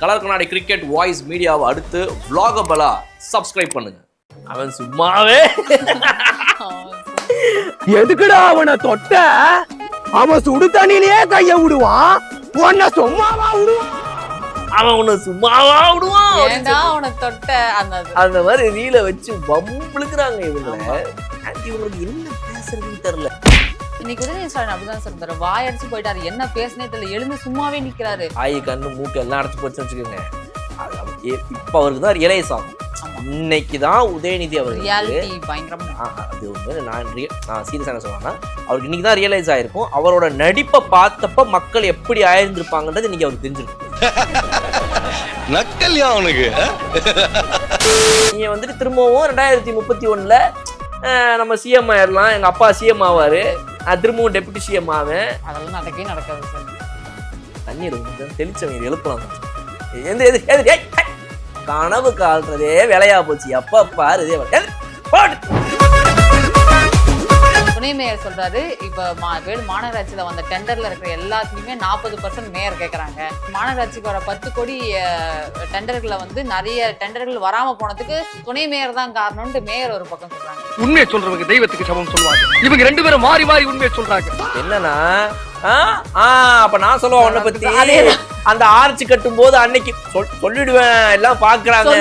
Colour கண்ணாடி cricket voice மீடியாவை அடுத்து vlogabala சப்ஸ்கிரைப் பண்ணுங்க. அவன் சும்மாவே எதுக்குடா அவனை தொட்ட? அவன் சுடு தண்ணியிலேயே கைய விடுவான், உன்னை சும்மாவா விடுவான்? அவன் உன்னை சும்மாவா விடுவான்? அவனை தொட்ட அந்த மாதிரி ரீல வச்சு பம்புழுக்குறாங்க இவங்களை. இவங்களுக்கு என்ன பேசுறதுன்னு தெரியல. இன்னைக்கு உதயநிதி ஸ்டாலின் அப்படிதான் சொல்றாரு, வாயடிச்சு போயிட்டாரு, என்ன பேசுனே தெரியல, எழுந்து சும்மாவே நிக்கிறாரு. ஆயு கண்ணு மூக்கு எல்லாம் அடைச்சு போச்சுன்னு வச்சுக்கோங்க. இப்ப அவருக்கு தான் ரியலைஸ் ஆகும். இன்னைக்குதான் உதயநிதி அவருக்கு அது ஒண்ணு நான் சீரியஸா என்ன சொல்றேன்னா, அவருக்கு இன்னைக்கு தான் ரியலைஸ் ஆயிருக்கும். அவரோட நடிப்பை பார்த்தப்ப மக்கள் எப்படி ஆயிருந்திருப்பாங்கன்றது இன்னைக்கு அவருக்கு தெரிஞ்சிருக்கும். நக்கல்யா அவனுக்கு. நீங்க வந்துட்டு திரும்பவும் 2031 நம்ம சிஎம் ஆயிடலாம், எங்க அப்பா சிஎம் ஆவாரு, திரும்பவும் டெபுட்டி சிஎம் ஆவேன், அதெல்லாம் நடக்கவே நடக்காது சார். தண்ணீர் தெளிச்சவங்க எழுப்பலாம். கனவு கால்றதே வேலையா போச்சு. எப்ப பாரு துணை மேயர் சொல்றாரு, இப்ப வேலு மாநகராட்சியில வந்த டெண்டர்ல இருக்கிற எல்லாத்துலயுமே 40% மேயர் கேட்கறாங்க. மாநகராட்சிக்கு வர 10 கோடி டெண்டர்களை வந்து நிறைய டெண்டர்கள் வராம போனதுக்கு துணை மேயர் தான் காரணம்னு மேயர் ஒரு பக்கம் சொல்றாங்க. உண்மையை சொல்றவங்க தெய்வத்துக்கு சமம் சொல்லுவாங்க. இவங்க ரெண்டு பேரும் மாறி மாறி உண்மையை சொல்றாங்க. என்னன்னா அப்ப நான் சொல்லுவேன் உன்னை பத்தி, அந்த ஆர்ச்சி கட்டும் போது அன்னைக்கு சொல்லிடுவேன், எல்லாம் பாக்குறாங்க.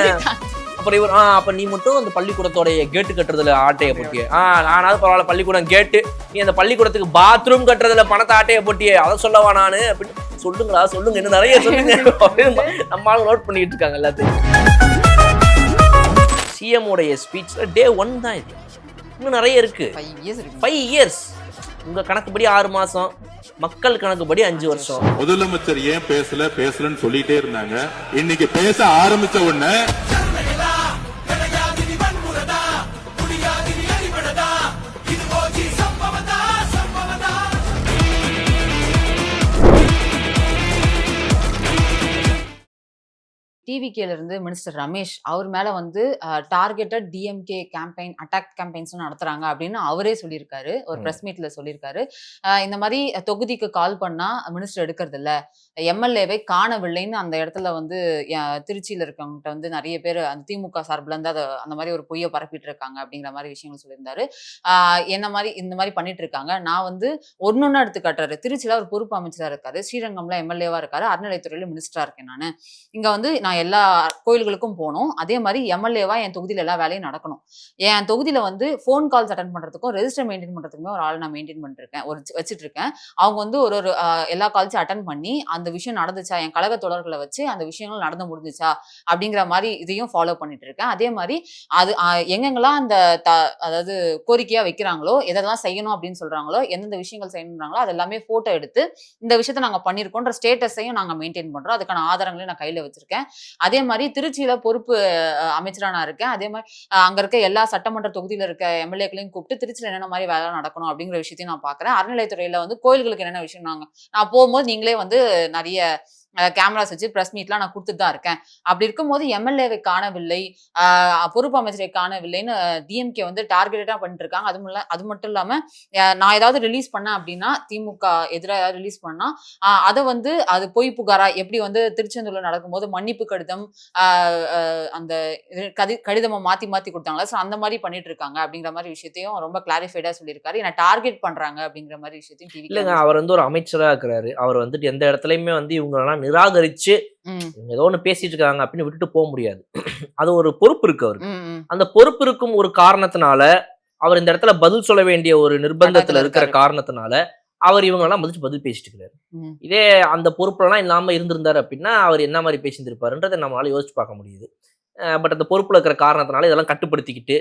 அப்புறம் இவர் அப்ப நீ மட்டும் அந்த பள்ளிக்கூடத்தோடைய கேட்டு கட்டுறதுல ஆட்டைய போட்டியே, நானாவது பரவாயில்ல பள்ளிக்கூடம் கேட்டு, நீ அந்த பள்ளிக்கூடத்துக்கு பாத்ரூம் கட்டுறதுல பணத்தை ஆட்டைய போட்டியே, அதை சொல்லவா நானு அப்படின்னு சொல்லுங்களா, சொல்லுங்க, இன்னும் நிறைய சொல்லுங்க. நம்மளால நோட் பண்ணிட்டு இருக்காங்க எல்லாத்தையும். சிஎம் உடைய ஸ்பீச்ல Day 1 தான் இது. இன்னும் நிறைய இருக்கு. 5 years. உங்க கணக்குப்படி 6 மாசம், மக்கள் கணக்குப்படி 5 வருஷம். முதலமைச்சர் ஏன் பேசலன்னு சொல்லிட்டே இருந்தாங்க. இன்னைக்கு பேச ஆரம்பிச்ச உடனே டிவிகேல இருந்து மினிஸ்டர் ரமேஷ் அவர் மேல வந்து targeted DMK campaign, attack campaigns நடத்துறாங்க அப்படின்னு அவரே சொல்லியிருக்காரு. ஒரு பிரஸ் மீட்ல சொல்லியிருக்காரு. இந்த மாதிரி தொகுதிக்கு கால் பண்ணா மினிஸ்டர் எடுக்கிறது இல்ல, எம்எல்ஏவை காணவில்லைன்னு அந்த இடத்துல வந்து திருச்சியில இருக்கவங்ககிட்ட வந்து நிறைய பேர் அந்த திமுக சார்பில் இருந்து அதை அந்த மாதிரி ஒரு பொய்யை பரப்பிட்டு இருக்காங்க அப்படிங்கிற மாதிரி விஷயங்கள் சொல்லியிருந்தாரு. என்ன மாதிரி இந்த மாதிரி பண்ணிட்டு இருக்காங்க. நான் வந்து ஒன்னொன்னு எடுத்து காட்டுறாரு. திருச்சியில ஒரு பொறுப்பு அமைச்சரா இருக்காரு, ஸ்ரீரங்கம்ல எம்எல்ஏவா இருக்காரு, அறநிலையத்துறையில மினிஸ்டரா இருக்கேன் நான். இங்க வந்து நான் எல்லா கோயில்களுக்கும் போகணும், அதே மாதிரி எம்எல்ஏவா என் தொகுதியில எல்லா வேலையும் நடக்கணும். என் தொகுதியில வந்து போன் கால்ஸ் அட்டன் பண்றதுக்கும் ரெஜிஸ்டர் மெயின்டைன் பண்றதுக்குமே ஒரு ஆள் நான் மெயின்டைன் பண்ணிருக்கேன், வச்சுட்டு இருக்கேன். அவங்க வந்து ஒரு எல்லா கால்ஸையும் அட்டன் பண்ணி அந்த விஷயம் நடந்துச்சா, என் கழக தொடர்களை வச்சு அந்த விஷயங்கள் நடந்து முடிஞ்சுச்சா அப்படிங்கிற மாதிரி இதையும் ஃபாலோ பண்ணிட்டு இருக்கேன். அதே மாதிரி அது எங்கெங்கெல்லாம் அந்த அதாவது கோரிக்கையா வைக்கிறாங்களோ, எதெல்லாம் செய்யணும் அப்படின்னு சொல்றாங்களோ, எந்தெந்த விஷயங்கள் செய்யணும்ன்றாங்களோ அது எல்லாமே போட்டோ எடுத்து இந்த விஷயத்த நாங்க பண்ணிருக்கோன்ற ஸ்டேட்டஸையும் நாங்க மெயின்டைன் பண்றோம். அதுக்கான ஆதாரங்களையும் நான் கையில வச்சிருக்கேன். அதே மாதிரி திருச்சியில பொறுப்பு அமைச்சரா நான் இருக்கேன். அதே மாதிரி அங்க இருக்க எல்லா சட்டமன்ற தொகுதியில இருக்க எம்எல்ஏக்களையும் கூப்பிட்டு திருச்சியில என்னென்ன மாதிரி வேலை நடக்கணும் அப்படிங்கிற விஷயத்தையும் நான் பாக்குறேன். அறநிலையத்துறையில வந்து கோயில்களுக்கு என்னென்ன விஷயம் நான் போகும்போது நீங்களே வந்து நிறைய கேமராஸ் வச்சு பிரஸ் மீட்லாம் நான் கொடுத்துட்டு தான் இருக்கேன். அப்படி இருக்கும்போது எம்எல்ஏவை காணவில்லை, பொறுப்பு அமைச்சரை காணவில்லைன்னு டிஎம்கே வந்து டார்கெட்டா பண்ணிட்டு இருக்காங்க. அது மட்டும் இல்லாம நான் ஏதாவது ரிலீஸ் பண்ணேன் அப்படின்னா, திமுக எதிராக ஏதாவது ரிலீஸ் பண்ணா அதை வந்து அது பொய் புகாரா, எப்படி வந்து திருச்செந்தூர்ல நடக்கும்போது மன்னிப்பு கடிதம் அந்த கடிதமா மாத்தி மாத்தி கொடுத்தாங்களா, ஸோ அந்த மாதிரி பண்ணிட்டு இருக்காங்க அப்படிங்கிற மாதிரி விஷயத்தையும் ரொம்ப கிளாரிஃபைடா சொல்லியிருக்காரு. என்ன டார்கெட் பண்றாங்க அப்படிங்கிற மாதிரி விஷயத்தையும் டிவி. இல்லைங்க, அவர் வந்து ஒரு அமைச்சரா இருக்கிறாரு. அவர் வந்துட்டு எந்த இடத்துலயுமே வந்து இவங்க நிராகரிச்சு ஏதோ ஒண்ணு பேசிட்டு இருக்காங்க அப்படின்னு விட்டுட்டு போக முடியாது. அது ஒரு பொறுப்பு இருக்கு அவருக்கு. அந்த பொறுப்பு இருக்கும் ஒரு காரணத்தினால, அவர் இந்த இடத்துல பதில் சொல்ல வேண்டிய ஒரு நிர்பந்தத்துல இருக்கிற காரணத்தினால அவர் இவங்க எல்லாம் பதில் பேசிட்டு இருக்காரு. இதே அந்த பொறுப்புலாம் இல்லாம இருந்திருந்தாரு அப்படின்னா அவர் என்ன மாதிரி பேசியிருந்திருப்பாருன்றதை நம்மளால யோசிச்சு பார்க்க முடியுது. பட் அந்த பொறுப்புல இருக்கிற காரணத்தினால இதெல்லாம் கட்டுப்படுத்திக்கிட்டு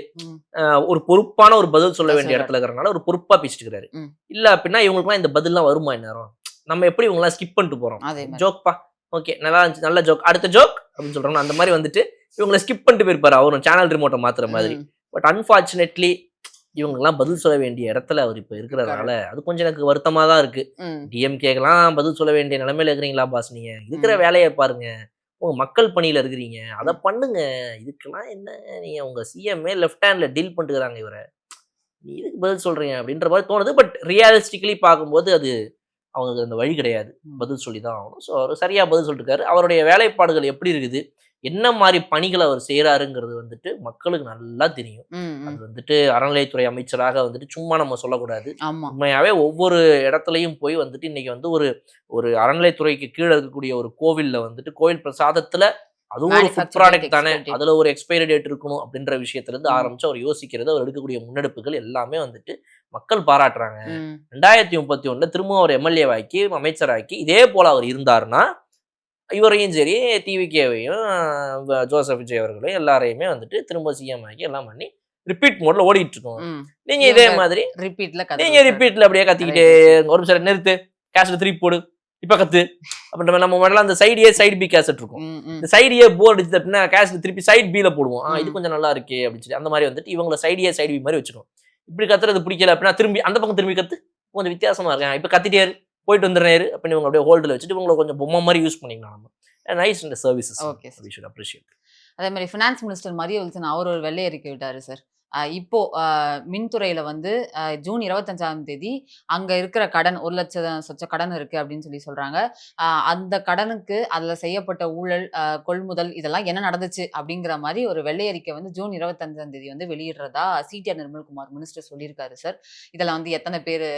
ஒரு பொறுப்பான ஒரு பதில் சொல்ல வேண்டிய இடத்துல இருக்கிறனால ஒரு பொறுப்பா பேசிட்டு இருக்காரு. இல்ல அப்படின்னா இவங்களுக்குலாம் இந்த பதில்லாம் வருமா இந்நேரம்? நம்ம எப்படி இவங்கெல்லாம் ஸ்கிப் பண்ணிட்டு போறோம், ஜோக்பா ஓகே நல்லா இருந்துச்சு, நல்ல ஜோக், அடுத்த ஜோக் அப்படின்னு சொல்றாங்க. அந்த மாதிரி வந்துட்டு இவங்களை ஸ்கிப் பண்ணிட்டு போயிருப்பாரு அவரும் சேனல் ரிமோட்டை மாத்துற மாதிரி. பட் அன்பார்ச்சுனேட்லி இவங்கெல்லாம் பதில் சொல்ல வேண்டிய இடத்துல அவர் இப்ப இருக்கிறதுனால அது கொஞ்சம் எனக்கு வருத்தமா தான் இருக்கு. டிஎம்கேக்கெல்லாம் பதில் சொல்ல வேண்டிய நிலைமையில இருக்கிறீங்களா பாஸ்? நீங்க இருக்கிற வேலையை பாருங்க, உங்க மக்கள் பணியில இருக்கிறீங்க, அதை பண்ணுங்க. இதுக்கெல்லாம் என்ன, நீங்க உங்க சிஎம்ஏ லெஃப்ட் ஹேண்ட்ல டீல் பண்ணிட்டுக்கிறாங்க இவரை, நீ இதுக்கு பதில் சொல்றீங்க அப்படின்ற மாதிரி தோணுது. பட் ரியாலிஸ்டிக்கலி பார்க்கும்போது அது அவங்களுக்கு அந்த வழி கிடையாது, பதில் சொல்லி தான் ஆகணும். ஸோ அவர் சரியாக பதில் சொல்லிருக்காரு. அவருடைய வேலைப்பாடுகள் எப்படி இருக்குது, என்ன மாதிரி பணிகளை அவர் செய்கிறாருங்கிறது வந்துட்டு மக்களுக்கு நல்லா தெரியும். அது வந்துட்டு அறநிலையத்துறை அமைச்சராக வந்துட்டு சும்மா நம்ம சொல்லக்கூடாது. உண்மையாகவே ஒவ்வொரு இடத்துலையும் போய் வந்துட்டு இன்னைக்கு வந்து ஒரு அறநிலையத்துறைக்கு கீழே இருக்கக்கூடிய ஒரு கோவிலில் வந்துட்டு கோவில் பிரசாதத்தில் அதுவும் ஒரு ஃபுட் ப்ராடக்ட் தானே, அதுல ஒரு எக்ஸ்பைரி டேட் இருக்கணும் அப்படின்ற விஷயத்துல இருந்து ஆரம்பிச்சு அவர் யோசிக்கிறது, அவர் எடுக்கக்கூடிய முன்னெடுப்புகள் எல்லாமே வந்துட்டு மக்கள் பாராட்டுறாங்க. 2031 திரும்ப அவர் எம்எல்ஏவாக்கி அமைச்சராக்கி இதே போல அவர் இருந்தாருன்னா இவரையும் சரி டிவிகேவையும் ஜோசப் விஜய் அவர்களையும் எல்லாரையுமே வந்துட்டு திரும்ப சிஎம் ஆக்கி எல்லாம் பண்ணி ரிப்பீட் மோட்ல ஓடிட்டு இருக்கோம். நீங்க இதே மாதிரி நீங்க ரிப்பீட்ல அப்படியே கத்திக்கிட்டே ஒரு நிமிஷம் நிறுத்து, கேஷ்ல திருப்பி போடு, இப்ப கத்து அப்படின்ற மாதிரி. நம்ம முதல்ல அந்த சைடு ஏ சைடு பி கேசட் இருக்கும், இந்த சைடு ஏ போர் அடிச்சு அப்படின்னா கேஷ் திருப்பி சைடு பில போடுவோம். இது கொஞ்சம் நல்லா இருக்கே அப்படின்னு சொல்லி அந்த மாதிரி வந்துட்டு இவங்களை சைடு ஏ சைடு பி மாதிரி வச்சுக்கணும். இப்படி கத்துறது பிடிக்கல அப்படின்னா திரும்பி அந்த பக்கம் திரும்பி கத்து, கொஞ்சம் வித்தியாசமா இருக்கேன், இப்ப கத்திட்டே போயிட்டு வந்துடுறாரு அப்படின்னு இவங்க அப்படியே ஹோல்டில் வச்சுட்டு இவங்களை கொஞ்சம் பொம்மை மாதிரி யூஸ் பண்ணிக்கலாம். நம்ம நைஸ் இந்த சர்வீசஸ் வி ஷுட் அப்ரிஷியேட். அதே மாதிரி ஃபினான்ஸ் மினிஸ்டர் மரிய வில்சன் அவர் ஒரு வெள்ளை அறிக்கை விட்டாரு சார். இப்போ மின்துறையில வந்து ஜூன் 25ஆம் தேதி அங்க இருக்கிற கடன் 1 லட்சம் கடன் இருக்கு அப்படின்னு சொல்றாங்க. அந்த கடனுக்கு அதுல செய்யப்பட்ட ஊழல், கொள்முதல் இதெல்லாம் என்ன நடந்துச்சு அப்படிங்கிற மாதிரி ஒரு வெள்ளை அறிக்கை வந்து ஜூன் 25ஆம் தேதி வந்து வெளியிடுறதா சிடிஆர் நிர்மல்குமார் மினிஸ்டர் சொல்லியிருக்காரு சார். இதுல வந்து எத்தனை பேர்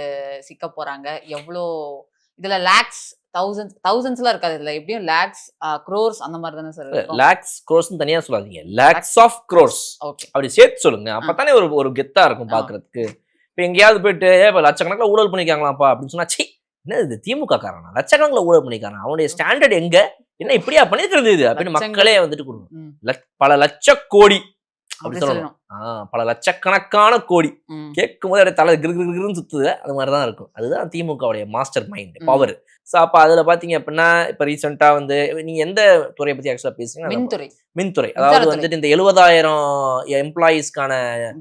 சிக்க போறாங்க, எவ்வளோ இதுல லேக்ஸ் தௌசண்ட்ஸ்லாம் இருக்காது, இதுல எப்படியும் லேக்ஸ் க்ரோர்ஸ் அந்த மாதிரி தானே சார். லேக்ஸ் க்ரோர்ஸ் தனியா சொல்லாதீங்க, லேக்ஸ் ஆஃப் க்ரோர்ஸ் அப்படி சேர்த்து சொல்லுங்க. அப்பதானே ஒரு கெத்தா இருக்கும் பாக்குறதுக்கு. இப்ப எங்கேயாவது போயிட்டு லட்சக்கணக்கில் ஊழல் பண்ணிருக்காங்களாப்பா அப்படின்னு சொன்னா, சி என்ன இது திமுக காரனா லட்சக்கணக்கில் ஊழல் பண்ணிருக்காங்க, அவனுடைய ஸ்டாண்டர்ட் எங்க, என்ன இப்படியா பண்ணிருக்கிறது இது அப்படின்னு மக்களே வந்துட்டு கொடுக்கணும். பல லட்ச கோடி அப்படி சொல்லணும். பல லட்சக்கணக்கான கோடி கேட்கும் போது தலை கிருன்னு சுத்துது, அது மாதிரிதான் இருக்கும். அதுதான் திமுகவுடைய மாஸ்டர் மைண்ட் பவர். ஸோ அப்போ அதில் பார்த்தீங்க அப்படின்னா இப்போ ரீசெண்டாக வந்து நீங்கள் எந்த துறையை பற்றி ஆக்சுவலாக பேசுறீங்க? மின்துறை. அதாவது வந்துட்டு இந்த 70,000 எம்ப்ளாயீஸ்க்கான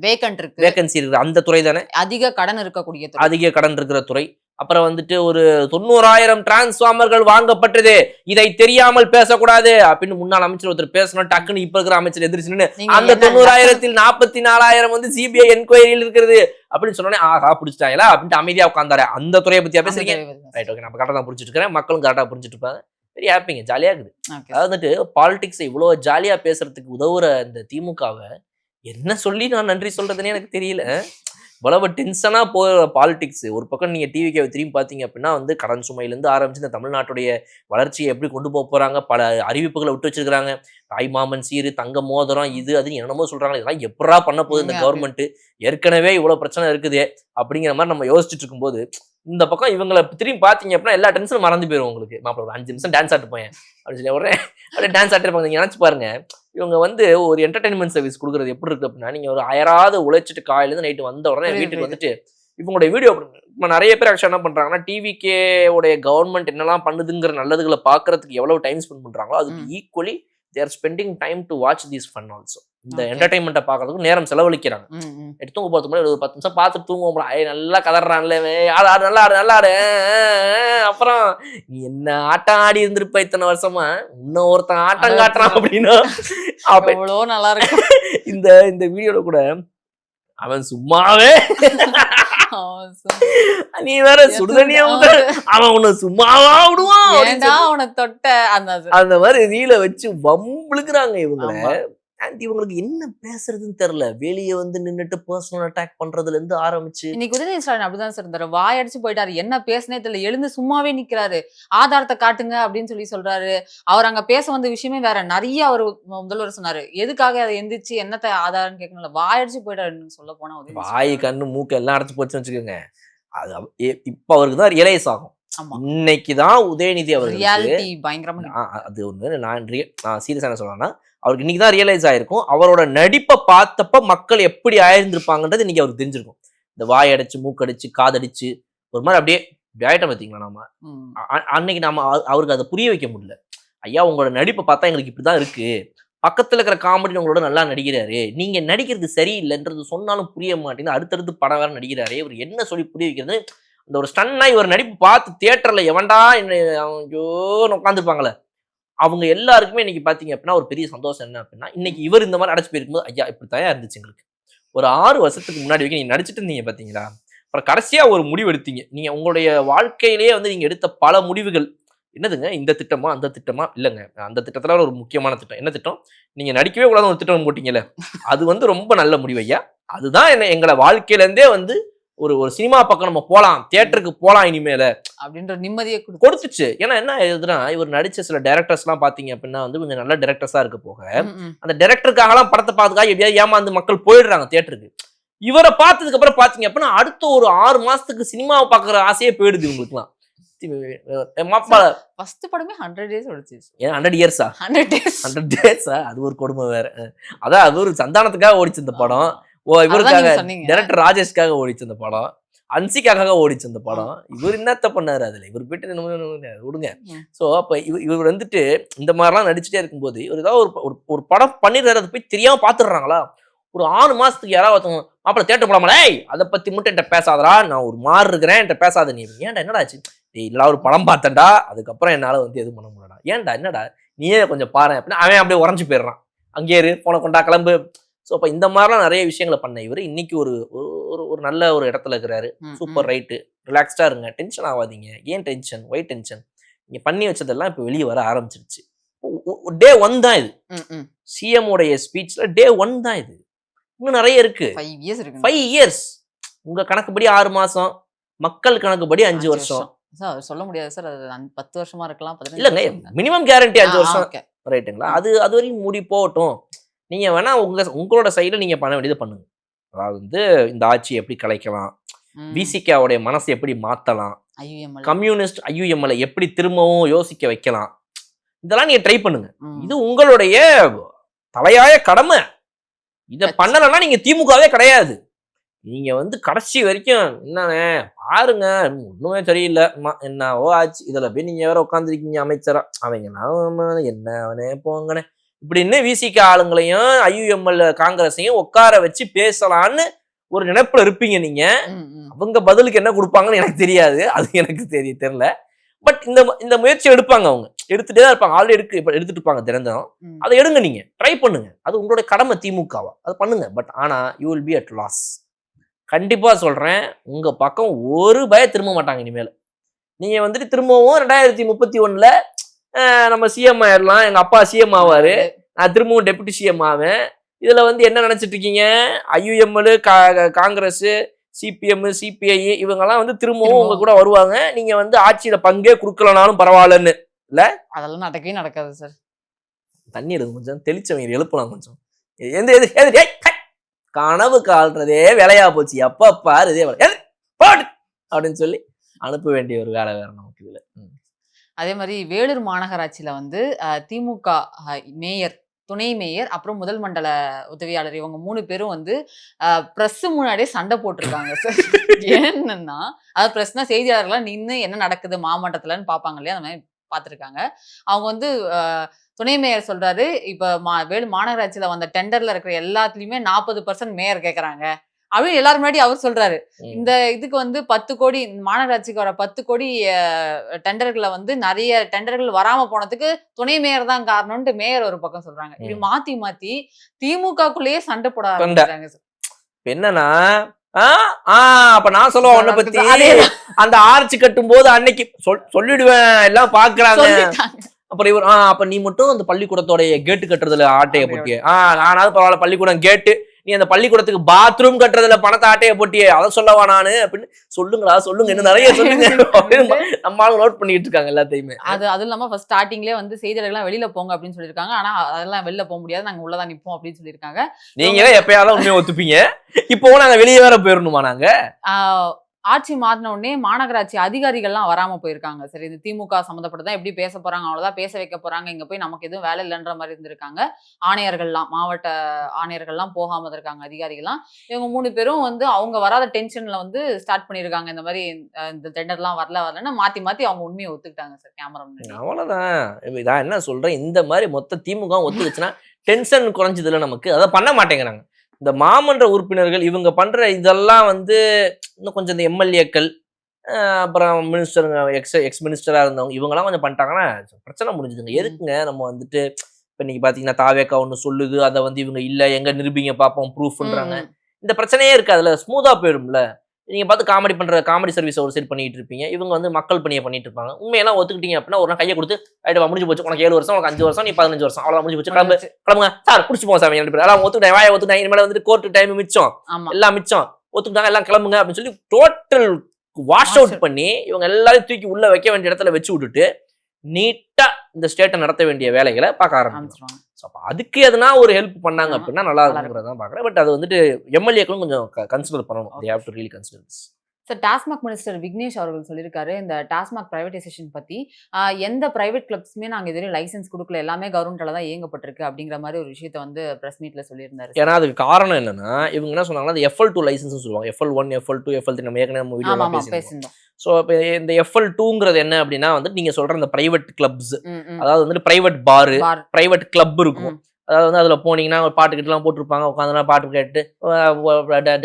வேகன்சி இருக்கிற அந்த துறை தானே, அதிக கடன் இருக்கிற துறை. அப்புறம் வந்துட்டு ஒரு 90,000 டிரான்ஸ்ஃபார்மர்கள் வாங்கப்பட்டது, இதை தெரியாமல் பேசக்கூடாது அப்படின்னு முன்னாள் அமைச்சர் ஒருத்தர் பேசணும். டக்குன்னு இப்ப இருக்கிற அமைச்சர் எதிர்ச்சுன்னு அந்த 90,000-ல் 44,000 வந்து சிபிஐ என்கொயரியில் இருக்கிறது அப்படின்னு சொன்னோன்னே ஆஹா பிடிச்சிட்டாங்களா அப்படின்ட்டு அமைதியா உட்காந்தாரு. அந்த துறையை பத்தியா பேசுறீங்க? ரைட், ஓகே, நம்ம கரெக்டாக தான் புரிஞ்சுட்டு இருக்கிறேன், மக்களும் கரெக்டாக புரிஞ்சுட்டு இருப்பாங்க. வெரி ஹாப்பிங்க, ஜாலியா இருக்குது. அதாவது வந்துட்டு பாலிடிக்ஸ் இவ்வளவு ஜாலியா பேசுறதுக்கு உதவுற இந்த திமுகவை என்ன சொல்லி நான் நன்றி சொல்றதுன்னே எனக்கு தெரியல. இவ்வளவு டென்ஷனா போகிற பாலிடிக்ஸ் ஒரு பக்கம். நீங்க டிவிக்கு திரும்பி பார்த்தீங்க அப்படின்னா வந்து கடன் சுமையிலேருந்து ஆரம்பிச்சு இந்த தமிழ்நாட்டுடைய வளர்ச்சியை எப்படி கொண்டு போக போறாங்க, பல அறிவிப்புகளை விட்டு வச்சிருக்காங்க. தாய்மாமன் சீரு, தங்க மோதிரம், இது அதுன்னு என்னமோ சொல்றாங்க. இதெல்லாம் எப்படா பண்ண போகுது இந்த கவர்மெண்ட், ஏற்கனவே இவ்வளவு பிரச்சனை இருக்குது அப்படிங்கிற மாதிரி நம்ம யோசிச்சுட்டு இருக்கும்போது இந்த பக்கம் இவங்களை திரும்பி பார்த்தீங்க அப்படின்னா எல்லா டென்ஷனும் மறந்து போயிடும் உங்களுக்கு. மாப்பிள்ள 5 நிமிஷம் டான்ஸ் ஆட்டு போயேன் அப்படின்னு சொல்லி அப்படியே டான்ஸ் ஆட்டு இருப்பாங்க. நீங்க நினைச்சு பாருங்க, இவங்க வந்து ஒரு என்டர்டைன்மெண்ட் சர்வீஸ் கொடுக்குறது எப்படி இருக்கு அப்படின்னா, நீங்க ஒரு அயராது உழைச்சிட்டு காலையிலேருந்து நைட்டு வந்த உடனே வீட்டுக்கு வந்துட்டு இவங்களுடைய வீடியோ. இப்போ நிறைய பேர் ஆக்சுவலாக என்ன பண்றாங்கன்னா, டிவிகே உடைய கவர்மெண்ட் என்னெல்லாம் பண்ணுதுங்கிற நல்லதுகளை பார்க்கறதுக்கு எவ்வளவு டைம் ஸ்பெண்ட் பண்றாங்களோ அதுக்கு equally they are spending time to watch these fun also. இந்த என்டர்டைன்மெண்ட்டை பார்க்கறதுக்கு நேரம் செலவழிக்கிறாங்க. தூங்க போகிறது முன்னாடி ஒரு 10 நிமிஷம் பார்த்துட்டு தூங்குவோம். நல்லா கதறான்ல, ஆடு நல்லா ஆடு. அப்புறம் நீ என்ன ஆட்டம் ஆடி இருந்திருப்ப இத்தனை வருஷமா, இன்னும் ஒருத்தன் ஆட்டம் காட்டுறான் அப்படின்னா அவ்வளோ நல்லா இருக்கு. இந்த வீடியோல கூட அவன் சும்மாவே நீ வேற சுடுதண்ணியா அவன் உன்னை சும்மாவா விடுவான், அவனை தொட்ட அந்த மாதிரி ரீல வச்சு வம்புழுக்குறாங்க இவங்களை. இவங்களுக்கு என்ன பேசுறதுன்னு தெரியல. வெளியே வந்து நின்னுட்டு பர்சனல் அட்டாக் பண்றதுல இருந்து ஆரம்பிச்சு இன்னைக்கு உதயநிதி ஸ்டாலின் அப்படிதான் சார் இருந்தாரு. வாயடிச்சு போயிட்டாரு, என்ன பேசுனே தெரியல, எழுந்து சும்மாவே நிக்கிறாரு. ஆதாரத்தை காட்டுங்க அப்படின்னு சொல்றாரு. அவர் அங்க பேச வந்த விஷயமே வேற. நிறைய அவர் முதல்வர் சொன்னாரு, எதுக்காக அதை எந்திரிச்சு என்னத்தை ஆதாரம் கேட்கணும்ல, வாயடிச்சு போயிட்டாருன்னு சொல்ல போனா வாய் கண்ணு மூக்கு எல்லாம் அடைச்சு போச்சுன்னு வச்சுக்கோங்க. அது இப்ப அவருக்கு தான் ரியலைஸ் ஆகும். இன்னைக்குதான் உதயநிதி அவருக்கு பயங்கரமா அது ஒண்ணு. நான் சீரியஸா என்ன சொல்றேன்னா, அவருக்கு இன்னைக்கு தான் ரியலைஸ் ஆயிருக்கும். அவரோட நடிப்பை பார்த்தப்ப மக்கள் எப்படி ஆயிருந்திருப்பாங்கன்றது இன்னைக்கு அவருக்கு தெரிஞ்சிருக்கும். இந்த வாய் அடைச்சு மூக்கடிச்சு காதடிச்சு ஒரு மாதிரி அப்படியே ஆயிட்ட பார்த்தீங்களா. நம்ம அன்னைக்கு நம்ம அவருக்கு அதை புரிய வைக்க முடியல. ஐயா உங்களோட நடிப்பை பார்த்தா எங்களுக்கு இப்படிதான் இருக்கு, பக்கத்துல இருக்கிற காமெடி உங்களோட நல்லா நடிக்கிறாரு, நீங்க நடிக்கிறது சரியில்லைன்றது சொன்னாலும் புரிய மாட்டேங்குது, அடுத்தடுத்து படம் வேற நடிக்கிறாரு, இவர் என்ன சொல்லி புரிய வைக்கிறது. அந்த ஒரு ஸ்டன்னா இவர் நடிப்பு பார்த்து தியேட்டர்ல எவன்டா ஐயோ உட்காந்துருப்பாங்களே அவங்க எல்லாருக்குமே இன்னைக்கு பாத்தீங்க அப்படின்னா ஒரு பெரிய சந்தோஷம் என்ன அப்படின்னா, இன்னைக்கு இவர் இந்த மாதிரி அடைச்சு போயிருக்கும்போது ஐயா இப்படி தயார் இருந்துச்சு எங்களுக்கு. ஒரு 6 வருஷத்துக்கு முன்னாடி வரைக்கும் நீங்க நடிச்சுட்டு இருந்தீங்க பாத்தீங்களா, அப்புறம் கடைசியா ஒரு முடிவு எடுத்தீங்க. நீங்க உங்களுடைய வாழ்க்கையிலேயே வந்து நீங்க எடுத்த பல முடிவுகள் என்னதுங்க, இந்த திட்டமா அந்த திட்டமா? இல்லங்க அந்த திட்டத்துல ஒரு முக்கியமான திட்டம். என்ன திட்டம்? நீங்க நடிக்கவே கூடாதுன்னு ஒரு திட்டம் போட்டீங்கல்ல, அது வந்து ரொம்ப நல்ல முடிவு ஐயா. அதுதான் எங்களை வாழ்க்கையில இருந்தே வந்து ஒரு சினிமா பக்கம் நம்ம போலாம், தியேட்டருக்கு போலாம் இனிமேல அப்படின்ற நிம்மதியை கொடுத்துச்சு. ஏன்னா என்ன ஆகுதுன்னா, இவர் நடிச்ச சில டைரக்டர்ஸ் எல்லாம் பாத்தீங்க அப்படின்னா வந்து கொஞ்சம் நல்ல டைரக்டர்ஸா இருக்க போக அந்த டைரக்டருக்காக எல்லாம் படத்தை பார்த்துக்காக எப்படியாவது ஏமாந்து மக்கள் போயிடுறாங்க தியேட்டருக்கு. இவரை பார்த்ததுக்கு அப்புறம் பாத்தீங்க அப்படின்னா அடுத்த ஒரு 6 மாசத்துக்கு சினிமாவை பாக்குற ஆசையே போயிடுது இவங்களுக்குலாம். ஃபர்ஸ்ட் படமே 100 டேஸ் ஓடுச்சு. 100 இயர்ஸா? 100 டேஸ். 100 டேஸா? அது ஒரு கொடுமை வேற. அதான் அது ஒரு சந்தானத்துக்காக ஓடிச்சு இந்த படம். இவருக்காக டைரக்டர் ராஜேஷ்காக ஓடிச்சு இந்த படம். அன்சிக்காக ஓடிச்சு இந்த படம். இவர் என்னத்த பண்ணாரு அதுல? இவர் போயிட்டு விடுங்க. சோ அப்ப இவர் வந்துட்டு இந்த மாதிரிலாம் நடிச்சுட்டே இருக்கும்போது இவர் ஏதாவது ஒரு படம் பண்ணிடுறாரு, அதை போய் தெரியாம பாத்துடுறாங்களா? ஒரு 6 மாசத்துக்கு யாராவது ஒருத்தவங்க மாப்பிள்ள தேட்டர் போலாமல, அதை பத்தி மட்டும் என்கிட்ட பேசாதடா, நான் ஒரு மாறு இருக்கிறேன், என்கிட்ட பேசாத. நீ ஏன்டா என்னடாச்சு? இல்ல ஒரு படம் பார்த்தேன்டா, அதுக்கப்புறம் என்னால வந்து எதுவும் பண்ண முடியலடா. ஏன்டா என்னடா நீயே கொஞ்சம் பாரு அப்படின்னா அவன் அப்படியே உறைஞ்சு போயிடுறான். அங்கே இரு, போன கொண்டா கிளம்பு. ஸோ அப்போ இந்த மாதிரிலாம் நிறைய விஷயங்களை பண்ண இவர் இன்னைக்கு ஒரு நல்ல ஒரு இடத்துல இருக்கிறாரு. சூப்பர் ரைட்டு, ரிலாக்ஸ்டா இருங்க, டென்ஷன் ஆகாதீங்க. ஏன் டென்ஷன்? Y tension? நீங்க பண்ணி வச்சதெல்லாம் இப்போ வெளியே வர ஆரம்பிச்சிருச்சு. டே 1 தான் இது. சிஎம் உடைய ஸ்பீச்ல டே 1 தான் இது. இன்னும் நிறைய இருக்கு. 5 இயர்ஸ். உங்க கணக்குப்படி 6 மாசம், மக்கள் கணக்குப்படி 5 வருஷம். சொல்ல முடியாது சார், அது 10 வருஷமா இருக்கலாம். இல்லங்க, மினிமம் கேரண்டி 5 வருஷம். ரைட்டுங்களா? அது வரையும் மூடி போகட்டும். நீங்க வேணா உங்களோட சைடுல நீங்க பண்ண வேண்டியது பண்ணுங்க. அதாவது வந்து இந்த ஆட்சியை எப்படி கலைக்கலாம், விசிகாவுடைய மனசை எப்படி மாத்தலாம், கம்யூனிஸ்ட் ஐயுஎம்எல் எப்படி திரும்பவும் யோசிக்க வைக்கலாம், இதெல்லாம் நீங்க ட்ரை பண்ணுங்க. இது உங்களுடைய தலையாய கடமை. இத பண்ணலன்னா நீங்க திமுகவே கிடையாது. நீங்க வந்து கடைசி வரைக்கும் என்னண்ணே பாருங்க ஒண்ணுமே சரியில்லை, என்னவோ ஆச்சு, இதுல போய் நீங்க வேற உட்காந்துருக்கீங்க அமைச்சரா, அவங்க என்னவனே போங்கண்ணே இப்படின்னு விசிக ஆளுங்களையும் ஐயுஎம்எல் காங்கிரஸையும் உட்கார வச்சு பேசலான்னு ஒரு நினைப்புல இருப்பீங்க நீங்க. அவங்க பதிலுக்கு என்ன கொடுப்பாங்கன்னு எனக்கு தெரியாது, அது எனக்கு தெரியல. பட் இந்த முயற்சி எடுப்பாங்க, அவங்க எடுத்துட்டே தான் இருப்பாங்க. ஆல்ரெடி எடுத்துட்டு இருப்பாங்க தினம். அதை எடுங்க, நீங்க ட்ரை பண்ணுங்க. அது உங்களுடைய கடமை திமுகவா, அதை பண்ணுங்க. பட் ஆனா you will be at loss. கண்டிப்பா சொல்றேன், உங்க பக்கம் ஒரு திரும்ப மாட்டாங்க இனிமேல். நீங்க வந்துட்டு திரும்பவும் 2031ல நம்ம சிஎம் ஆயிடலாம், எங்க அப்பா சிஎம் ஆவாரு, நான் திரும்பவும் டெபுட்டி சிஎம் ஆவேன். இதுல வந்து என்ன நினைச்சிட்டு இருக்கீங்க? ஐயுஎம்எல், காங்கிரஸ், சிபிஎம், சிபிஐ இவங்கெல்லாம் வந்து திரும்பவும் உங்க கூட வருவாங்க. நீங்க வந்து ஆட்சியில பங்கே கொடுக்கலனாலும் பரவாயில்லன்னு இல்ல. அதெல்லாம் நடக்கவே நடக்காது சார். தண்ணி எடுங்க கொஞ்சம், தெளிச்சவங்க எழுப்பலாம் கொஞ்சம். எந்த கனவு கால்றதே வேலையா போச்சு, எப்ப பாரு இதே வேலை அப்படின்னு சொல்லி அனுப்ப வேண்டிய ஒரு வேலை வேற நமக்கு இதுல. அதே மாதிரி வேலூர் மாநகராட்சியில வந்து திமுக மேயர், துணை மேயர், அப்புறம் முதல் மண்டல உதவியாளர் இவங்க 3 பேரும் வந்து பிரஸ் முன்னாடியே சண்டை போட்டிருக்காங்க சார். ஏன்னா அது பிரஸ்னா செய்தியாளர்கள்லாம் நின்று என்ன நடக்குது மாமண்டத்துலன்னு பார்ப்பாங்க இல்லையா, அந்த மாதிரி பார்த்துருக்காங்க. அவங்க வந்து துணை மேயர் சொல்றாரு, இப்ப வேலூர் மாநகராட்சியில வந்த டெண்டர்ல இருக்கிற எல்லாத்துலயுமே 40% மேயர் கேட்கறாங்க அப்படின்னு எல்லாரும் முன்னாடி அவர் சொல்றாரு. இந்த இதுக்கு வந்து 10 கோடி மாநகராட்சிக்கு வர 10 கோடி டெண்டர்களை வந்து நிறைய டெண்டர்கள் வராம போனதுக்கு துணை மேயர் தான் காரணம்னு மேயர் ஒரு பக்கம் சொல்றாங்க. இப்படி மாத்தி மாத்தி திமுகக்குள்ளேயே சண்டை போட ஆரம்பிச்சாங்க. என்னன்னா அப்ப நான் சொல்லுவேன் உன்னை பத்தி, அந்த ஆர்ச்சி கட்டும் போது அன்னைக்கு சொல்லிடுவேன், எல்லாம் பாக்குறாங்க. அப்புறம் இவர் அப்ப நீ மட்டும் அந்த பள்ளிக்கூடத்தோட கேட்டு கட்டுறதுல ஆட்டைய போட்டியே, நானாவது பரவாயில்ல பள்ளிக்கூடம் கேட்டு, நீ அந்த பள்ளிக்கூடத்துக்கு பாத்ரூம் கட்டுறதுல பணத்தை ஆட்டைய போட்டியே, அதை சொல்லவா நானு அப்படின்னு சொல்லுங்களா, சொல்லுங்க, இன்னும் நிறைய சொல்லுங்க நம்மளால நோட் பண்ணிட்டு இருக்காங்க எல்லாத்தையுமே. அது இல்லாம ஃபர்ஸ்ட் ஸ்டார்டிங்லேயே வந்து செய்தியாளர்கள் வெளியில போங்க அப்படின்னு சொல்லியிருக்காங்க. ஆனா அதெல்லாம் வெளில போக முடியாது, நாங்க உள்ளதான் நிப்போம் அப்படின்னு சொல்லியிருக்காங்க. நீங்க எப்பயாவது உண்மையை ஒத்துப்பீங்க, இப்போ நாங்க வெளியே வேற போயிடணுமா? நாங்க ஆட்சி மாறின உடனே மாநகராட்சி அதிகாரிகள்லாம் வராம போயிருக்காங்க. சரி, இது திமுக சம்மந்தப்பட்டதான், எப்படி பேச போறாங்க, அவ்வளவுதான் பேச வைக்க போறாங்க, இங்க போய் நமக்கு எதுவும் வேலை இல்லைன்ற மாதிரி இருந்திருக்காங்க. ஆணையர்கள்லாம், மாவட்ட ஆணையர்கள்லாம் போகாம இருக்காங்க, அதிகாரிகள்லாம். இவங்க 3 பேரும் வந்து அவங்க வராத டென்ஷன்ல வந்து ஸ்டார்ட் பண்ணிருக்காங்க. இந்த மாதிரி இந்த டெண்டர்லாம் வரலன்னு மாத்தி மாத்தி அவங்க உண்மையை ஒத்துக்கிட்டாங்க சார் கேமரா முன்னாடி. அவ்வளவுதான். நான் என்ன சொல்றேன், இந்த மாதிரி மொத்த திமுக ஒத்துக்குச்சுன்னா டென்ஷன் குறைஞ்சது இல்லை நமக்கு. அதை பண்ண மாட்டேங்கிறாங்க இந்த மாமன்ற உறுப்பினர்கள். இவங்க பண்ற இதெல்லாம் வந்து இன்னும் கொஞ்சம் இந்த எம்எல்ஏக்கள், அப்புறம் மினிஸ்டருங்க, எக்ஸ் மினிஸ்டரா இருந்தவங்க, இவங்கெல்லாம் கொஞ்சம் பண்ணிட்டாங்கன்னா பிரச்சனை முடிஞ்சுதுங்க. எதுக்குங்க நம்ம வந்துட்டு இப்ப இன்னைக்கு பாத்தீங்கன்னா தாவேக்கா ஒண்ணு சொல்லுது, அதை வந்து இவங்க இல்ல எங்க நிரூபிங்க பார்ப்போம் ப்ரூஃப்ன்றாங்க. இந்த பிரச்சனையே இருக்கு, அதுல ஸ்மூதா போயிடும்ல. நீங்க பார்த்து காமெடி சர்வீஸ் ஒரு சைடு பண்ணிட்டு இருப்பீங்க, இவங்க வந்து மக்கள் பணியை பண்ணிட்டு இருப்பாங்க. உண்மையெல்லாம் ஒத்துக்கிட்டீங்க அப்படின்னா ஒரு நாள் கையை கொடுத்து ரைட்டு முடிஞ்சு போச்சு, உனக்கு 7 வருஷம், உனக்கு 5 வருஷம், நீ 15 வருஷம், அவ்வளவு முடிஞ்சு போச்சு, கிளம்புங்க சார், குடிச்சு போங்க சாமி, எல்லாம் ஒத்துக்கிட்டேன், வாயை ஒத்துக்கிட்டேன், இனிமேல் வந்துட்டு கோர்ட் டைம் மிச்சம், எல்லாம் மிச்சம், ஒத்துக்கிட்டாங்க, எல்லாம் கிளம்புங்க அப்படின்னு சொல்லி டோட்டல் வாஷ் அவுட் பண்ணி இவங்க எல்லாரையும் தூக்கி உள்ள வைக்க வேண்டிய இடத்துல வச்சு விட்டுட்டு நீட்டா இந்த ஸ்டேட்டை நடத்த வேண்டிய வேலைகளை பார்க்க ஆரம்பிச்சிருவாங்க. அதுக்கு எதுனா ஒரு ஹெல்ப் பண்ணாங்க அப்படின்னா நல்லா இருக்குங்கிறதான் பாக்குறேன். பட் அது வந்துட்டு எம்எல்ஏக்களும் கொஞ்சம் கன்சிடர் பண்ணணும். they have to really consider this. Sir, TASMAC minister Vignesh அவர்கள் சொல்லியிருக்காரு இந்த டாஸ்மாக் பிரைவேடைசேஷன் பத்தி, எந்த பிரைவேட் கிளப்ஸுமே நாங்க இதுவரை லைசன்ஸ் கொடுக்கல, எல்லாமே கவர்மெண்ட்டால தான் இயங்கப்பட்டிருக்கு அப்படிங்கிற மாதிரி ஒரு விஷயத்த வந்து பிரஸ் மீட்ல சொல்லியிருந்தாரு. ஏன்னா அதுக்கு காரணம் என்னன்னா, இவங்க என்ன சொன்னாங்கன்னா FL2 லைசன்ஸ் சொல்லுவாங்க. FL1, FL2, FL3 நம்ம ஏற்கனவே நம்ம வீடியோல பேசியிருந்தோம். ஸோ இப்போ இந்த FL2ங்கிறது என்ன அப்படின்னா வந்துட்டு நீங்க சொல்ற இந்த பிரைவேட் கிளப்ஸ், அதாவது வந்துட்டு பிரைவேட் பாரு, பிரைவேட் கிளப் இருக்கும். அதாவது வந்து அதில் போனீங்கன்னா ஒரு பாட்டுக்கிட்டலாம் போட்டிருப்பாங்க, உட்காந்துனா பாட்டு கேட்டு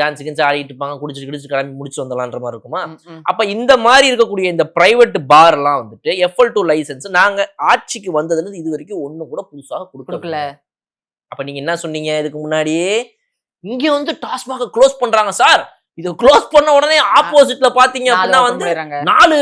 டான்ஸ் கின்ஸ் ஆடிட்டு இருப்பாங்க, குடிச்சு கிளம்பி முடிச்சு வந்துடலான்ற மாதிரி இருக்குமா. அப்போ இந்த மாதிரி இருக்கக்கூடிய இந்த பிரைவேட் பார்லாம் வந்துட்டு FL2 லைசன்ஸ் நாங்கள் ஆட்சிக்கு வந்ததுல இது வரைக்கும் ஒன்றும் கூட புதுசாக கொடுக்கல. அப்போ நீங்கள் என்ன சொன்னீங்க இதுக்கு முன்னாடியே, இங்கே வந்து டாஸ்மாக க்ளோஸ் பண்ணுறாங்க சார், இது க்ளோஸ் பண்ண உடனே ஆப்போசிட்ல பாத்தீங்க அப்படின்னா வந்து 4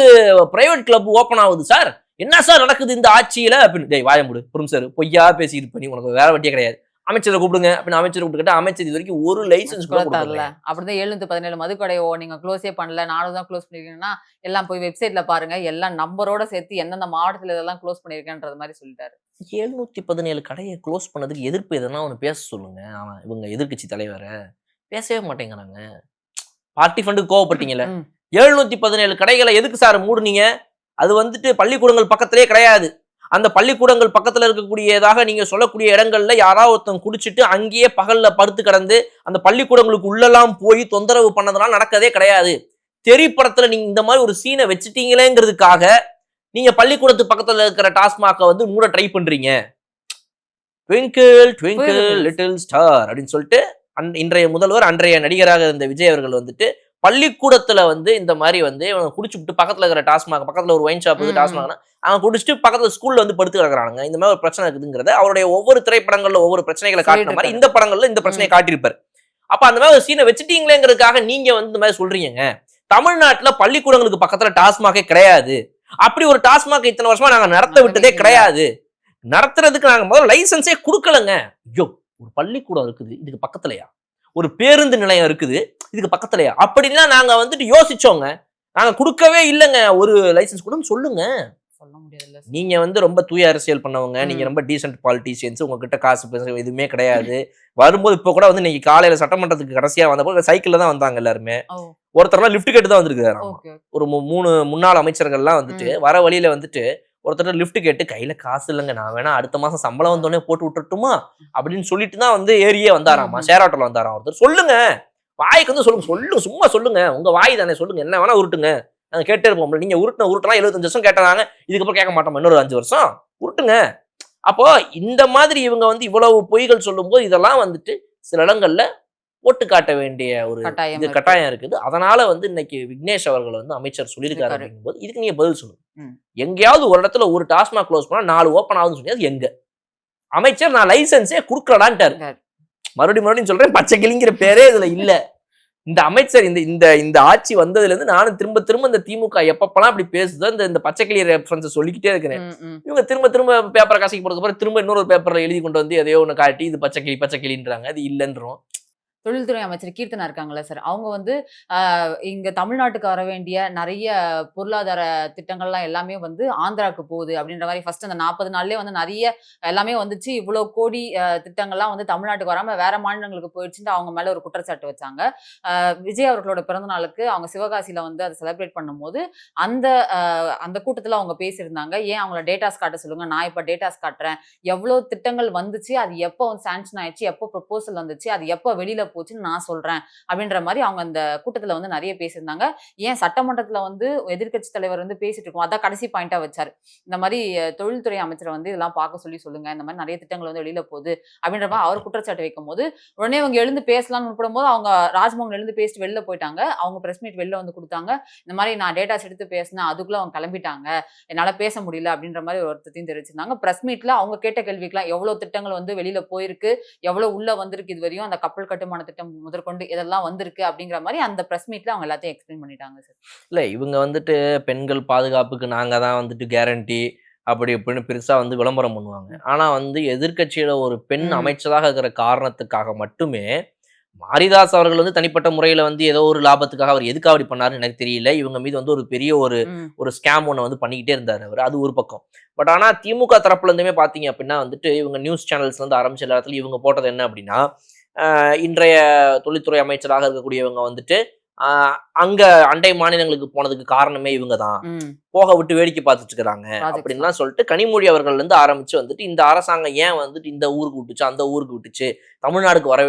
பிரைவேட் கிளப் ஓபன் ஆகுது சார், என்ன சார் நடக்குது இந்த ஆட்சியில அப்படின்னு. டேய் வாய மூடு புரும் சார், பொய்யா பேசிட்டு பண்ணி உனக்கு வேற வட்டியே கிடையாது, அமைச்சரை கூப்பிடுங்க அப்படின்னு அமைச்சரை கூப்பிட்டு அமைச்சர் இது வரைக்கும் ஒரு லைசன்ஸ் கூட தரல. அப்படிதான் 717 மதுக்கடையோ நீங்க க்ளோஸே பண்ணல, 4 தான் க்ளோஸ் பண்ணிருக்கீங்கன்னா எல்லாம் போய் வெப்சைட்ல பாருங்க, எல்லாம் நம்பரோட சேர்த்து எந்தெந்த மாவட்டத்துல இதெல்லாம் க்ளோஸ் பண்ணிருக்கேன்றது மாதிரி சொல்லிட்டாரு. 717 கடையை க்ளோஸ் பண்ணதுக்கு எதிர்ப்பு எதனா ஒன்று பேச சொல்லுங்க. அவன் இவங்க எதிர்கட்சி தலைவரை பேசவே மாட்டேங்கிறாங்க. பார்ட்டி ஃபண்டுக்கு கோவப்பட்டீங்கல்ல, 717 கடைகளை எதுக்கு சார் மூடுனீங்க? அது வந்துட்டு பள்ளிக்கூடங்கள் பக்கத்திலே கிடையாது. அந்த பள்ளிக்கூடங்கள் பக்கத்துல இருக்கக்கூடியதாக நீங்க சொல்லக்கூடிய இடங்கள்ல யாராவது ஒருத்தன் குடிச்சிட்டு அங்கேயே பகல்ல படுத்து கிடந்து அந்த பள்ளிக்கூடங்களுக்கு உள்ளெல்லாம் போய் தொந்தரவு பண்ணதெல்லாம் நடக்கதே கிடையாது. திரைப்படத்துல நீங்க இந்த மாதிரி ஒரு சீனை வச்சுட்டீங்களேங்கிறதுக்காக நீங்க பள்ளிக்கூடத்து பக்கத்துல இருக்கிற டாஸ்மாக வந்து மூட ட்ரை பண்றீங்க. ட்விங்கிள் ட்விங்கிள் லிட்டில் ஸ்டார் அப்படின்னு சொல்லிட்டு இன்றைய முதல்வர் அன்றைய நடிகராக இருந்த விஜய் அவர்கள் வந்துட்டு பள்ளிக்கூடத்துல வந்து இந்த மாதிரி வந்து குடிச்சுட்டு பக்கத்துல இருக்கிற டாஸ்மாக, பக்கத்துல ஒரு ஒயின் ஷாப் டாஸ்மாக்னா அவங்க குடிச்சிட்டு பக்கத்துல ஸ்கூல்ல வந்து படுத்து கிடக்குறாங்க, இந்த மாதிரி ஒரு பிரச்சனை இருக்குதுங்கிறத அவருடைய ஒவ்வொரு திரைப்படங்கள்ல ஒவ்வொரு பிரச்சனைகளை காட்டின மாதிரி இந்த படங்கள்ல இந்த பிரச்சனையை காட்டியிருப்பாரு. அப்ப அந்த மாதிரி ஒரு சீனை வச்சுட்டீங்களேங்கிறதுக்காக நீங்க வந்து இந்த மாதிரி சொல்றீங்க. தமிழ்நாட்டுல பள்ளிக்கூடங்களுக்கு பக்கத்துல டாஸ்மாகே கிடையாது. அப்படி ஒரு டாஸ்மாக் இத்தனை வருஷமா நாங்க நடத்த விட்டதே கிடையாது. நடத்துறதுக்கு நாங்க முதல்ல லைசன்ஸே கொடுக்கலங்க. ஐயோ, ஒரு பள்ளிக்கூடம் இருக்குது இதுக்கு பக்கத்துலயா, ஒரு பேருந்து நிலையம் இருக்குது இதுக்கு பக்கத்துலயா அப்படின்னா நாங்க வந்துட்டு யோசிச்சோங்க. நாங்க கொடுக்கவே இல்லைங்க. ஒரு லைசன்ஸ் கூட சொல்லுங்க. சொல்ல முடியாது. நீங்க வந்து ரொம்ப தூய அரசியல் பண்ணவங்க, நீங்க ரொம்ப டீசென்ட் பாலிட்டிஷியன்ஸ், உங்ககிட்ட காசு பேச எதுவுமே கிடையாது. வரும்போது இப்ப கூட வந்து இன்னைக்கு காலையில சட்டமன்றத்துக்கு கடைசியா வந்தப்போ சைக்கிள்ல தான் வந்தாங்க எல்லாருமே. ஒருத்தர்லாம் லிஃப்ட் கேட்டு தான் வந்திருக்காரு. ஒரு 3 முன்னாள் அமைச்சர்கள்லாம் வந்துட்டு வர வழியில வந்துட்டு ஒருத்தர் லிஃப்ட் கேட்டு கையில காசு இல்லைங்க, நான் வேணா அடுத்த மாசம் சம்பளம் வந்தோடனே போட்டு விட்டுட்டுமா அப்படின்னு சொல்லிட்டு தான் வந்து ஏரியே வந்தாராமா. ஷேர் ஆட்டோல வந்தாராம் ஒருத்தர். சொல்லுங்க, வாய்க்கு வந்து சொல்லுங்க, சும்மா சொல்லுங்க, உங்க வாய் தானே, சொல்லுங்க, என்ன வேணா உருட்டுங்க, நாங்க கேட்டே இருப்போம். நீங்க உருட்டலாம் 75 வருஷம் கேட்டாங்க, இதுக்கப்புறம் கேட்க மாட்டோம், இன்னொரு 5 வருஷம் உருட்டுங்க. அப்போ இந்த மாதிரி இவங்க வந்து இவ்வளவு பொய்கள் சொல்லும் போது இதெல்லாம் வந்துட்டு சில இடங்கள்ல போட்டு காட்ட வேண்டிய ஒரு இது கட்டாயம் இருக்குது. அதனால வந்து இன்னைக்கு விக்னேஷ் அவர்கள் வந்து அமைச்சர் சொல்லியிருக்காரு அப்படிங்கும்போது இதுக்கு நீங்க பதில் சொல்லுங்க. எங்கேயாவது ஒரு இடத்துல ஒரு டாஸ்மாக் க்ளோஸ் பண்ணா 4 ஓப்பன் ஆகுதுன்னு சொன்னது எங்க? அமைச்சர் நான் லைசன்ஸே கொடுக்கலான்ட்டாரு. மறுபடியும் சொல்றேன், பச்சை கிளிங்கிற பேரே இதுல இல்ல. இந்த அமைச்சர் இந்த ஆட்சி வந்ததுல இருந்து நானும் திரும்ப இந்த திமுக எப்பப்பெல்லாம் அப்படி பேசுதோ இந்த பச்சைக்கிளி ரெஃபரன்ஸ் சொல்லிக்கிட்டே இருக்கிறேன். இவங்க திரும்ப பேப்பரை காசிக்கு போறதுக்கு அப்புறம் திரும்ப இன்னொரு பேப்பர்ல எழுதி கொண்டு வந்து எதையோ ஒண்ணு காட்டி இது பச்சைக்கிளின்றாங்க. அது இல்லைன்றோம். தொழில்துறை அமைச்சர் கீர்த்தனா இருக்காங்கல்ல சார், அவங்க வந்து இங்க தமிழ்நாட்டுக்கு வர வேண்டிய நிறைய பொருளாதார திட்டங்கள்லாம் எல்லாமே வந்து ஆந்திராவுக்கு போகுது அப்படின்ற மாதிரி ஃபர்ஸ்ட் அந்த 40 நாள்லயே வந்து நிறைய எல்லாமே வந்துச்சு. இவ்வளவு கோடி திட்டங்கள்லாம் வந்து தமிழ்நாட்டுக்கு வராம வேற மாநிலங்களுக்கு போயிடுச்சுட்டு அவங்க மேல ஒரு குற்றச்சாட்டு வச்சாங்க. விஜய் அவர்களோட பிறந்த நாளுக்கு அவங்க சிவகாசியில வந்து அதை செலிப்ரேட் பண்ணும்போது அந்த கூட்டத்துல அவங்க பேசியிருந்தாங்க. ஏன் அவங்கள டேட்டாஸ் காட்ட சொல்லுங்க, நான் இப்ப டேட்டாஸ் காட்டுறேன், எவ்வளவு திட்டங்கள் வந்துச்சு, அது எப்போ வந்து சாங்ஷன் ஆயிடுச்சு, எப்போ ப்ரொபோசல் வந்துச்சு, அது எப்போ வெளியில போச்சுன்னு நான் சொல்றேன் அப்படின்ற மாதிரி அவங்க அந்த கூட்டத்துல வந்து நிறைய பேசியிருந்தாங்க. ஏன் சட்டமன்றத்துல வந்து எதிர்க்கட்சி தலைவர் வந்து பேசிட்டு இருக்கோம், அதான் கடைசி பாயிண்டா வச்சாரு. இந்த மாதிரி தொழில்துறை அமைச்சரை வந்து இதெல்லாம் பார்க்க சொல்லுங்க, இந்த மாதிரி நிறைய திட்டங்கள் வந்து வெளியில போகுது அப்படின்ற மாதிரி அவர் குற்றச்சாட்டு வைக்கும் போது உடனே அவங்க எழுந்து பேசலாம்னு முற்படும் போது அவங்க ராஜ்மோகன் எழுந்து பேசிட்டு வெளில போயிட்டாங்க. அவங்க பிரஸ் மீட் வெளில வந்து கொடுத்தாங்க. இந்த மாதிரி நான் டேட்டாஸ் எடுத்து பேசினேன், அதுக்குள்ள அவங்க கிளம்பிட்டாங்க, என்னால பேச முடியல அப்படின்ற மாதிரி ஒரு வருத்தத்தையும் தெரிவிச்சிருந்தாங்க. பிரஸ் மீட்ல அவங்க கேட்ட கேள்விக்கெல்லாம் எவ்வளவு திட்டங்கள் வந்து வெளியில போயிருக்கு, எவ்வளவு உள்ள வந்திருக்கு, இது வரையும் அந்த கப்பல் கட்டுமான கட்டுமான திட்டம் முதற்கொண்டு இதெல்லாம் வந்திருக்கு அப்படிங்கிற மாதிரி அந்த பிரஸ் மீட்ல அவங்க எல்லாத்தையும் எக்ஸ்பிளைன் பண்ணிட்டாங்க சார். இல்ல இவங்க வந்துட்டு பெண்கள் பாதுகாப்புக்கு நாங்க தான் வந்துட்டு கேரண்டி அப்படி இப்படின்னு பெருசா வந்து விளம்பரம் பண்ணுவாங்க. ஆனா வந்து எதிர்க்கட்சியில ஒரு பெண் அமைச்சராக இருக்கிற காரணத்துக்காக மட்டுமே மாரிதாஸ் அவர்கள் வந்து தனிப்பட்ட முறையில வந்து ஏதோ ஒரு லாபத்துக்காக அவர் எதுக்காக அப்படி பண்ணாருன்னு எனக்கு தெரியல. இவங்க மீது வந்து ஒரு பெரிய ஒரு ஸ்கேம் ஒண்ணு வந்து பண்ணிக்கிட்டே இருந்தாரு அவரு. அது ஒரு பக்கம். பட் ஆனா திமுக தரப்புல இருந்துமே பாத்தீங்க அப்படின்னா வந்துட்டு இவங்க நியூஸ் சேனல்ஸ்ல இருந்து ஆரம்பிச்ச எல்லா இடத்துலயும் இவங்க போட்டது என்ன அப்படின்னா, இன்றைய தொழில்துறை அமைச்சராக இருக்கக்கூடியவங்க வந்துட்டு அங்க அண்டை மாநிலங்களுக்கு போனதுக்கு காரணமே இவங்க தான், போக விட்டு வேடிக்கை பார்த்துட்டு இருக்கிறாங்க அப்படின்லாம் சொல்லிட்டு கனிமொழி அவர்கள் இருந்து ஆரம்பிச்சு வந்துட்டு இந்த அரசாங்கம் ஏன் வந்துட்டு இந்த ஊருக்கு விட்டுச்சு அந்த ஊருக்கு விட்டுச்சு, தமிழ்நாடுக்கு வர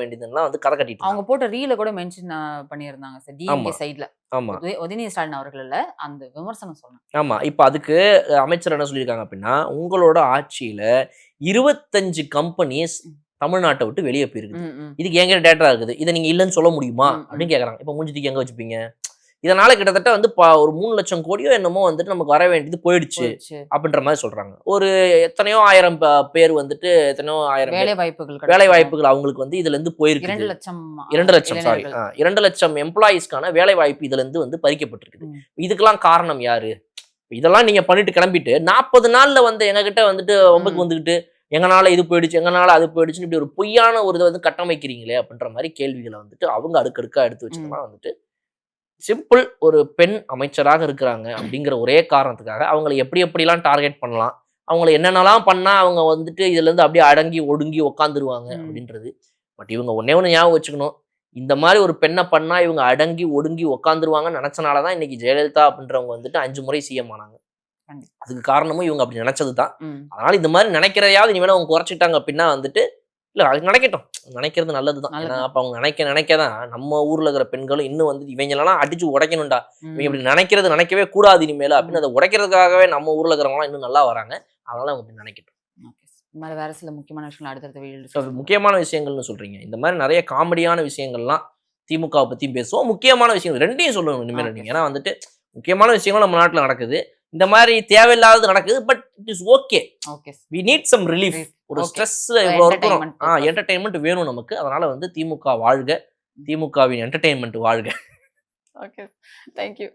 வேண்டியதுலாம் வந்து கதை கட்டிட்டு அவங்க போட்ட ரீல கூட மென்ஷன் பண்ணியிருந்தாங்க சார் டிஎம்கே சைட்ல. ஆமா உதயநிதி ஸ்டாலின் அவர்கள் இல்ல, அந்த விமர்சனம் சொன்னேன். ஆமா இப்ப அதுக்கு அமைச்சர் என்ன சொல்லியிருக்காங்க அப்படின்னா, உங்களோட ஆட்சியில 25 கம்பெனிஸ் தமிழ்நாட்டை விட்டு வெளியே போயிருக்கு, இதுக்கு எங்க டேட்டா இருக்குது, இதை நீங்க இல்லைன்னு சொல்ல முடியுமா அப்படின்னு கேக்குறாங்க. இப்ப மூஞ்சிக்கு எங்க வச்சுப்பீங்க? இதனால கிட்டத்தட்ட வந்து ஒரு 3 லட்சம் கோடியோ என்னமோ வந்துட்டு நமக்கு வர வேண்டியது போயிடுச்சு அப்படின்ற மாதிரி சொல்றாங்க. ஒரு எத்தனையோ ஆயிரம் பேர் வந்துட்டு எத்தனையோ ஆயிரம் வேலை வாய்ப்புகள் அவங்களுக்கு வந்து இதுல இருந்து போயிருக்கு. 2 லட்சம் எம்ப்ளாயிஸ்க்கான வேலை வாய்ப்பு இதுல இருந்து வந்து பறிக்கப்பட்டிருக்குது. இதுக்கெல்லாம் காரணம் யாரு? இதெல்லாம் நீங்க பண்ணிட்டு கிளம்பிட்டு 40 நாள்ல வந்து எங்க கிட்ட வந்துட்டு ஒம்புக்கு வந்துகிட்டு எங்கனால இது போயிடுச்சு எங்கனால அது போயிடுச்சுன்னு இப்படி ஒரு பொய்யான ஒரு இதை வந்து கட்டமைக்கிறீங்களே அப்படின்ற மாதிரி கேள்விகளை வந்துட்டு அவங்க அடுக்கடுக்கா எடுத்து வச்சதெல்லாம் வந்துட்டு சிம்பிள் ஒரு பெண் அமைச்சராக இருக்கிறாங்க அப்படிங்கிற ஒரே காரணத்துக்காக அவங்களை எப்படிலாம் டார்கெட் பண்ணலாம், அவங்களை என்னென்னலாம் பண்ணா அவங்க வந்துட்டு இதுல இருந்து அப்படியே அடங்கி ஒடுங்கி உக்காந்துருவாங்க அப்படின்றது. பட் இவங்க ஒண்ணு ஞாபகம் வச்சுக்கணும், இந்த மாதிரி ஒரு பெண்ணை பண்ணா இவங்க அடங்கி ஒடுங்கி உக்காந்துருவாங்கன்னு நினைச்சனாலதான் இன்னைக்கு ஜெயலலிதா அப்படின்றவங்க வந்துட்டு 5 முறை சிஎம் ஆனாங்க. அதுக்கு காரணமும் இவங்க அப்படி நினைச்சதுதான். அதனால இந்த மாதிரி நினைக்கிறதையாவது இனிமேல் அவங்க குறைச்சிட்டாங்க அப்படின்னா வந்துட்டு இல்ல அது நினைக்கட்டும், நினைக்கிறது நல்லதுதான். ஏன்னா அப்ப அவங்க நினைக்கதான் நம்ம ஊர்ல இருக்கிற பெண்களும் இன்னும் வந்து இவங்களெல்லாம் அடிச்சு உடைக்கணும்டா, இவங்க இப்படி நினைக்கவே கூடாது இனிமேல அப்படின்னு அதை உடைக்கிறதுக்காகவே நம்ம ஊர்ல இருக்கிறவங்க இன்னும் நல்லா வராங்க. அதனால அவங்க இப்படி நினைக்கட்டும். வேற சில முக்கியமான விஷயங்கள் அடுத்தடுத்த முக்கியமான விஷயங்கள்னு சொல்றீங்க, இந்த மாதிரி நிறைய காமெடியான விஷயங்கள்லாம் திமுக பத்தியும் பேசுவோம். முக்கியமான விஷயங்கள் ரெண்டையும் சொல்லணும் இனிமேல் நீங்க. ஏன்னா வந்துட்டு முக்கியமான விஷயங்கள் நம்ம நாட்டுல நடக்குது, இந்த மாதிரி தேவையில்லாதது நடக்குது. But it is okay, we need some relief. ஒரு ஸ்ட்ரெஸ்ல இவ்வளவு இருக்கிறோம், என்டர்டெயின்மெண்ட் வேணும் நமக்கு. அதனால வந்து திமுக வாழ்க, திமுகவின் என்டர்டெயின்மெண்ட் வாழ்க. Okay, thank you.